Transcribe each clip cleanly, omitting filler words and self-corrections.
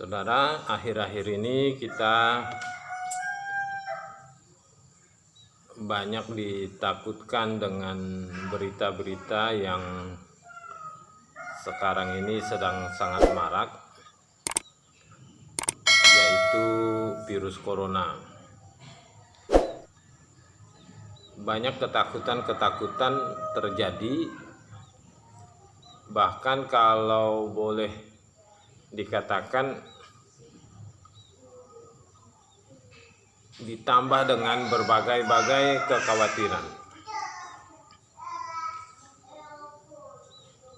Saudara, akhir-akhir ini kita banyak ditakutkan dengan berita-berita yang sekarang ini sedang sangat marak, yaitu virus corona. Banyak ketakutan-ketakutan terjadi, bahkan kalau boleh dikatakan ditambah dengan berbagai-bagai kekhawatiran,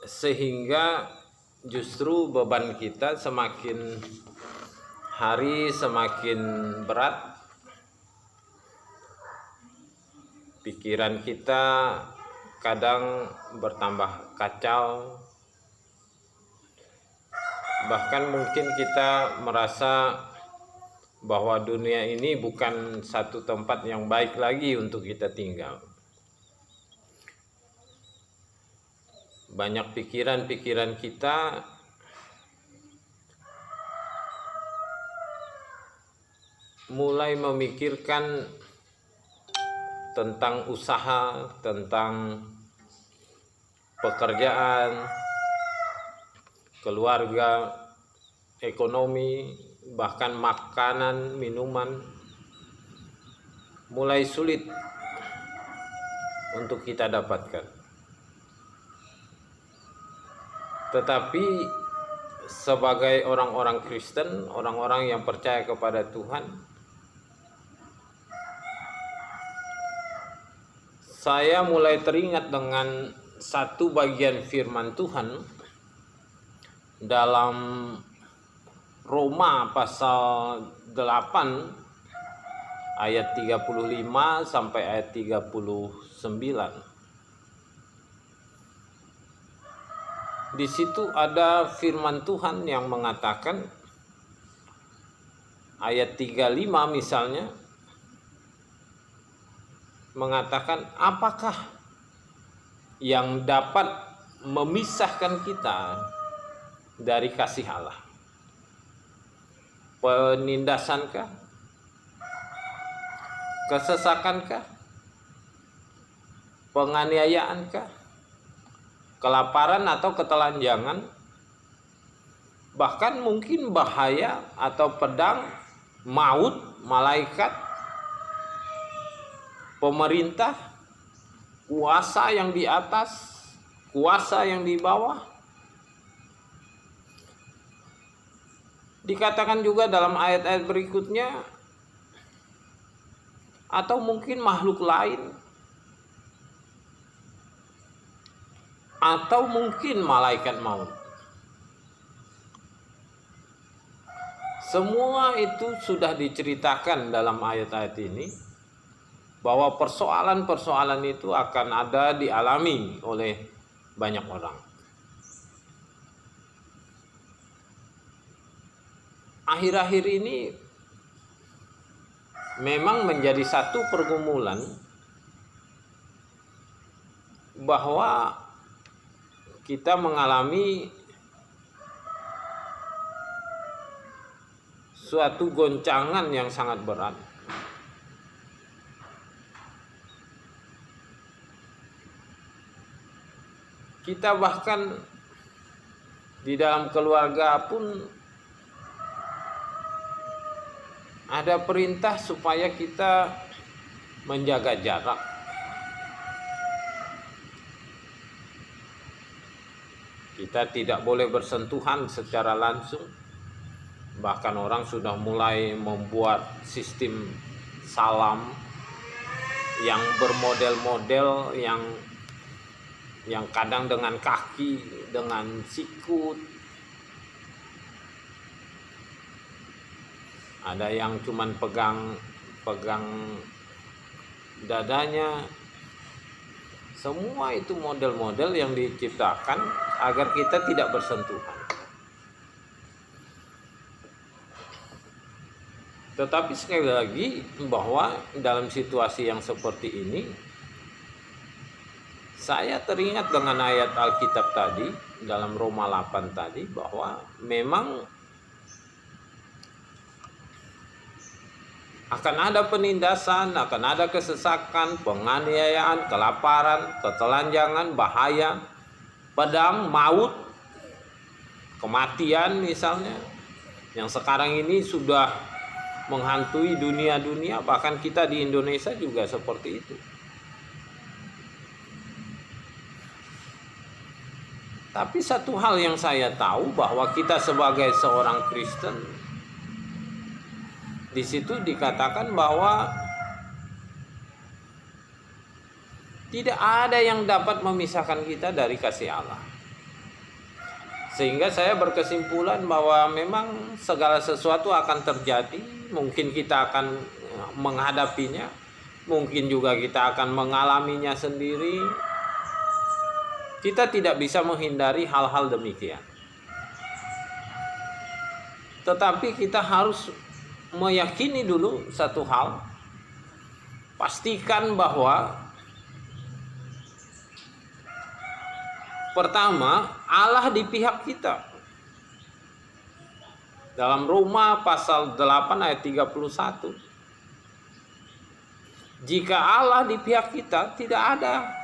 sehingga justru beban kita semakin hari semakin berat. Pikiran kita kadang bertambah kacau, bahkan mungkin kita merasa bahwa dunia ini bukan satu tempat yang baik lagi untuk kita tinggal. Banyak pikiran-pikiran kita mulai memikirkan tentang usaha, tentang pekerjaan, keluarga, ekonomi, bahkan makanan, minuman mulai sulit untuk kita dapatkan. Tetapi sebagai orang-orang Kristen, orang-orang yang percaya kepada Tuhan, saya mulai teringat dengan satu bagian firman Tuhan dalam Roma pasal 8 ayat 35 sampai ayat 39. Di situ ada firman Tuhan yang mengatakan, ayat 35 misalnya mengatakan, apakah yang dapat memisahkan kita dari kasih Allah? Penindasankah? Kesesakankah? Penganiayaankah? Kelaparan atau ketelanjangan? Bahkan mungkin bahaya atau pedang, maut, malaikat, pemerintah, kuasa yang di atas, kuasa yang di bawah. Dikatakan juga dalam ayat-ayat berikutnya, atau mungkin makhluk lain, atau mungkin malaikat maut. Semua itu sudah diceritakan dalam ayat-ayat ini, bahwa persoalan-persoalan itu akan ada dialami oleh banyak orang. Akhir-akhir ini memang menjadi satu pergumulan bahwa kita mengalami suatu goncangan yang sangat berat. Kita bahkan di dalam keluarga pun ada perintah supaya kita menjaga jarak. Kita tidak boleh bersentuhan secara langsung. Bahkan orang sudah mulai membuat sistem salam yang bermodel-model, yang kadang dengan kaki, dengan sikut. Ada yang cuman pegang dadanya. Semua itu model-model yang diciptakan agar kita tidak bersentuhan. Tetapi sekali lagi, bahwa dalam situasi yang seperti ini, saya teringat dengan ayat Alkitab tadi dalam Roma 8 tadi, bahwa memang akan ada penindasan, akan ada kesesakan, penganiayaan, kelaparan, ketelanjangan, bahaya, pedang, maut, kematian misalnya, yang sekarang ini sudah menghantui dunia-dunia, bahkan kita di Indonesia juga seperti itu. Tapi satu hal yang saya tahu, bahwa kita sebagai seorang Kristen, di situ dikatakan bahwa tidak ada yang dapat memisahkan kita dari kasih Allah. Sehingga saya berkesimpulan bahwa memang segala sesuatu akan terjadi, mungkin kita akan menghadapinya, mungkin juga kita akan mengalaminya sendiri. Kita tidak bisa menghindari hal-hal demikian. Tetapi kita harus meyakini dulu satu hal. Pastikan bahwa pertama, Allah di pihak kita. Dalam Roma pasal 8 ayat 31. Jika Allah di pihak kita, tidak ada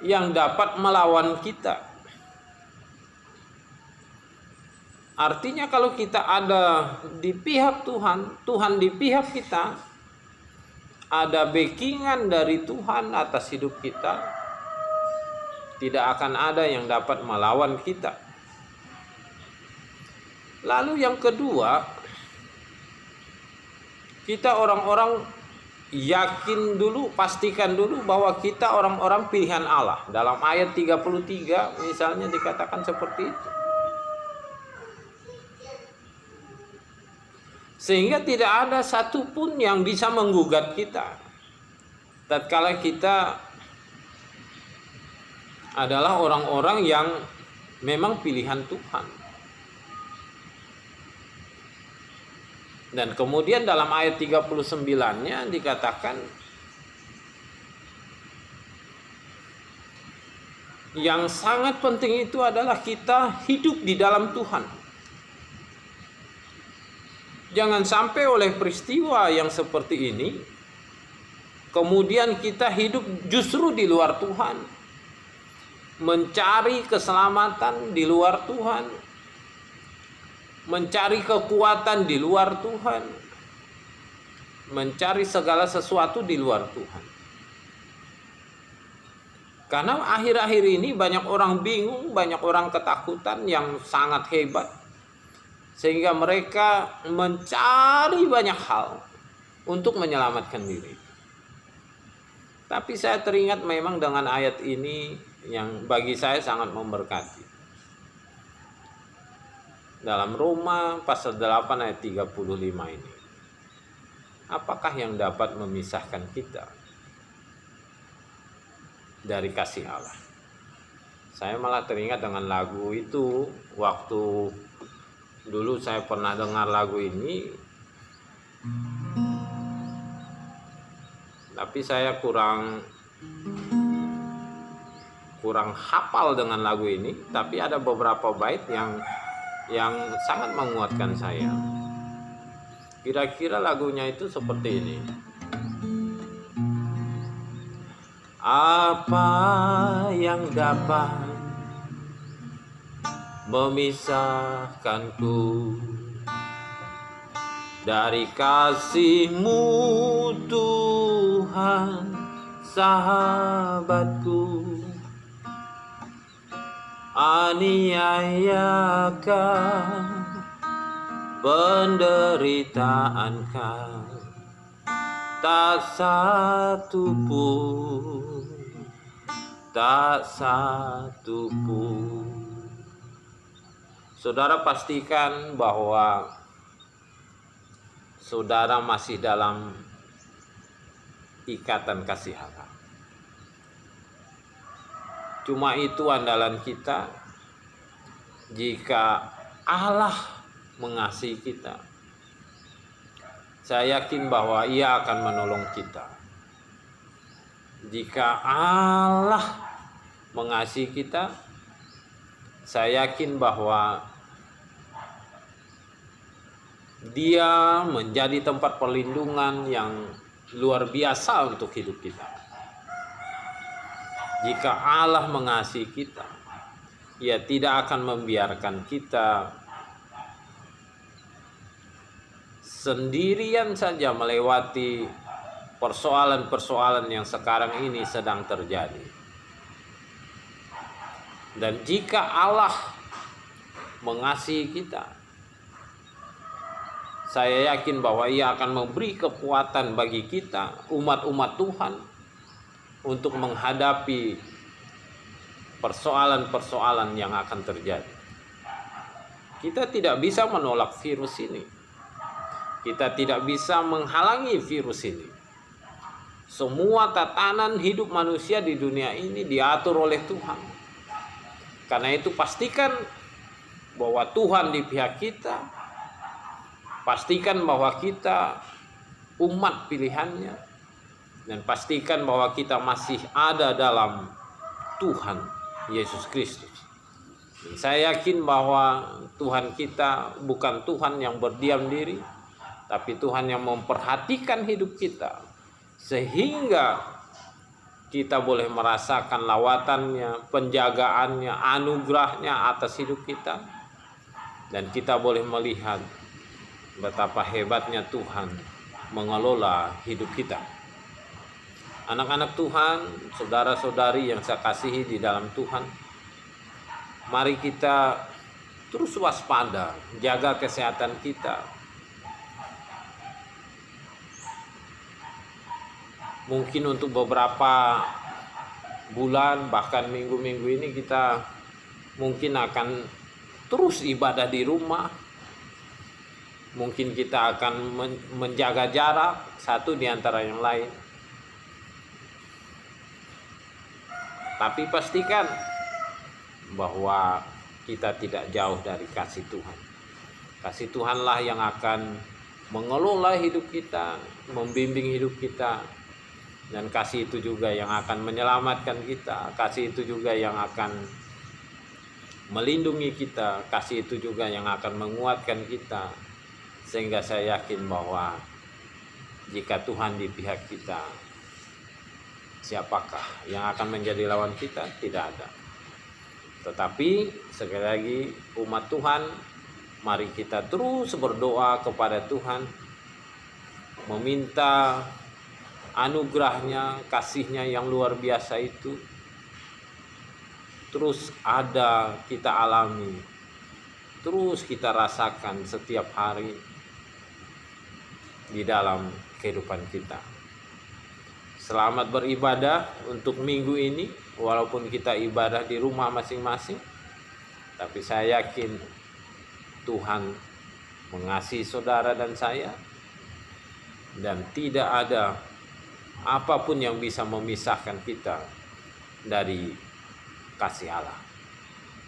yang dapat melawan kita. Artinya kalau kita ada di pihak Tuhan, Tuhan di pihak kita, ada backingan dari Tuhan atas hidup kita, tidak akan ada yang dapat melawan kita. Lalu yang kedua, kita orang-orang yakin dulu, pastikan dulu bahwa kita orang-orang pilihan Allah. Dalam ayat 33 misalnya dikatakan seperti itu. Sehingga tidak ada satupun yang bisa menggugat kita tatkala kita adalah orang-orang yang memang pilihan Tuhan. Dan kemudian dalam ayat 39-nya dikatakan yang sangat penting itu adalah kita hidup di dalam Tuhan. Jangan sampai oleh peristiwa yang seperti ini kemudian kita hidup justru di luar Tuhan, mencari keselamatan di luar Tuhan, mencari kekuatan di luar Tuhan, mencari segala sesuatu di luar Tuhan. Karena akhir-akhir ini banyak orang bingung, banyak orang ketakutan yang sangat hebat, sehingga mereka mencari banyak hal untuk menyelamatkan diri. Tapi saya teringat memang dengan ayat ini yang bagi saya sangat memberkati. Dalam Roma pasal 8 ayat 35 ini. Apakah yang dapat memisahkan kita dari kasih Allah? Saya malah teringat dengan lagu itu. Waktu dulu saya pernah dengar lagu ini, tapi saya kurang hafal dengan lagu ini. Tapi ada beberapa bait yang sangat menguatkan saya. Kira-kira lagunya itu seperti ini. Apa yang dapat memisahkanku dari kasih-Mu Tuhan sahabatku? Aniayakan, penderitaankan, tak satu pun. Saudara pastikan bahwa saudara masih dalam ikatan kasih Allah. Cuma itu andalan kita. Jika Allah mengasihi kita, saya yakin bahwa Ia akan menolong kita. Jika Allah mengasihi kita, saya yakin bahwa Dia menjadi tempat perlindungan yang luar biasa untuk hidup kita. Jika Allah mengasihi kita, Ia tidak akan membiarkan kita sendirian saja melewati persoalan-persoalan yang sekarang ini sedang terjadi. Dan jika Allah mengasihi kita, saya yakin bahwa Ia akan memberi kekuatan bagi kita, umat-umat Tuhan, untuk menghadapi persoalan-persoalan yang akan terjadi. Kita tidak bisa menolak virus ini. Kita tidak bisa menghalangi virus ini. Semua tatanan hidup manusia di dunia ini diatur oleh Tuhan. Karena itu pastikan bahwa Tuhan di pihak kita. Pastikan bahwa kita umat pilihannya, dan pastikan bahwa kita masih ada dalam Tuhan Yesus Kristus. Dan saya yakin bahwa Tuhan kita bukan Tuhan yang berdiam diri, tapi Tuhan yang memperhatikan hidup kita, sehingga kita boleh merasakan lawatannya, penjagaannya, anugerahnya atas hidup kita, dan kita boleh melihat betapa hebatnya Tuhan mengelola hidup kita. Anak-anak Tuhan, saudara-saudari yang saya kasihi di dalam Tuhan, mari kita terus waspada, jaga kesehatan kita. Mungkin untuk beberapa bulan, bahkan minggu-minggu ini kita mungkin akan terus ibadah di rumah. Mungkin kita akan menjaga jarak satu di antara yang lain. Tapi pastikan bahwa kita tidak jauh dari kasih Tuhan. Kasih Tuhanlah yang akan mengelola hidup kita, membimbing hidup kita. Dan kasih itu juga yang akan menyelamatkan kita. Kasih itu juga yang akan melindungi kita. Kasih itu juga yang akan menguatkan kita. Sehingga saya yakin bahwa jika Tuhan di pihak kita, siapakah yang akan menjadi lawan kita? Tidak ada. Tetapi sekali lagi umat Tuhan, mari kita terus berdoa kepada Tuhan, meminta anugerahnya, kasihnya yang luar biasa itu terus ada kita alami, terus kita rasakan setiap hari di dalam kehidupan kita. Selamat beribadah untuk minggu ini, walaupun kita ibadah di rumah masing-masing, tapi saya yakin Tuhan mengasihi saudara dan saya, dan tidak ada apapun yang bisa memisahkan kita dari kasih Allah.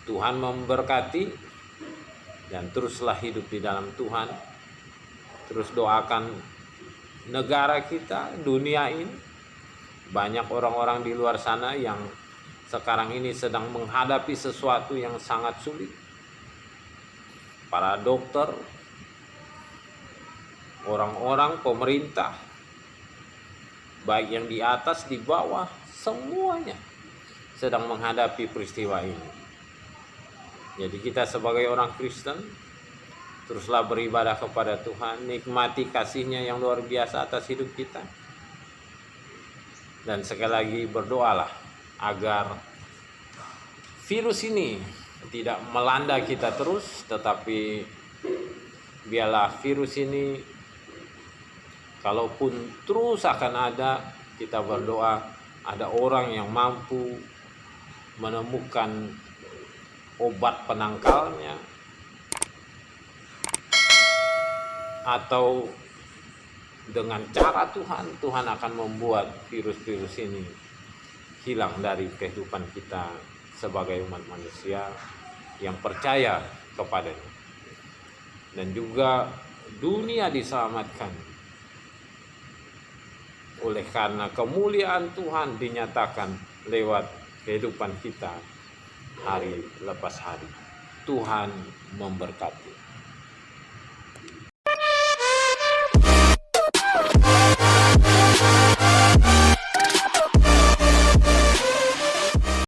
Tuhan memberkati, dan teruslah hidup di dalam Tuhan. Terus doakan negara kita, dunia ini. Banyak orang-orang di luar sana yang sekarang ini sedang menghadapi sesuatu yang sangat sulit. Para dokter, orang-orang pemerintah, baik yang di atas, di bawah, semuanya sedang menghadapi peristiwa ini. Jadi kita sebagai orang Kristen, teruslah beribadah kepada Tuhan, nikmati kasih-Nya yang luar biasa atas hidup kita. Dan sekali lagi berdoalah agar virus ini tidak melanda kita terus, tetapi biarlah virus ini, kalaupun terus akan ada, kita berdoa ada orang yang mampu menemukan obat penangkalnya, atau dengan cara Tuhan akan membuat virus-virus ini hilang dari kehidupan kita sebagai umat manusia yang percaya kepadanya. Dan juga dunia diselamatkan oleh karena kemuliaan Tuhan dinyatakan lewat kehidupan kita hari lepas hari. Tuhan memberkati.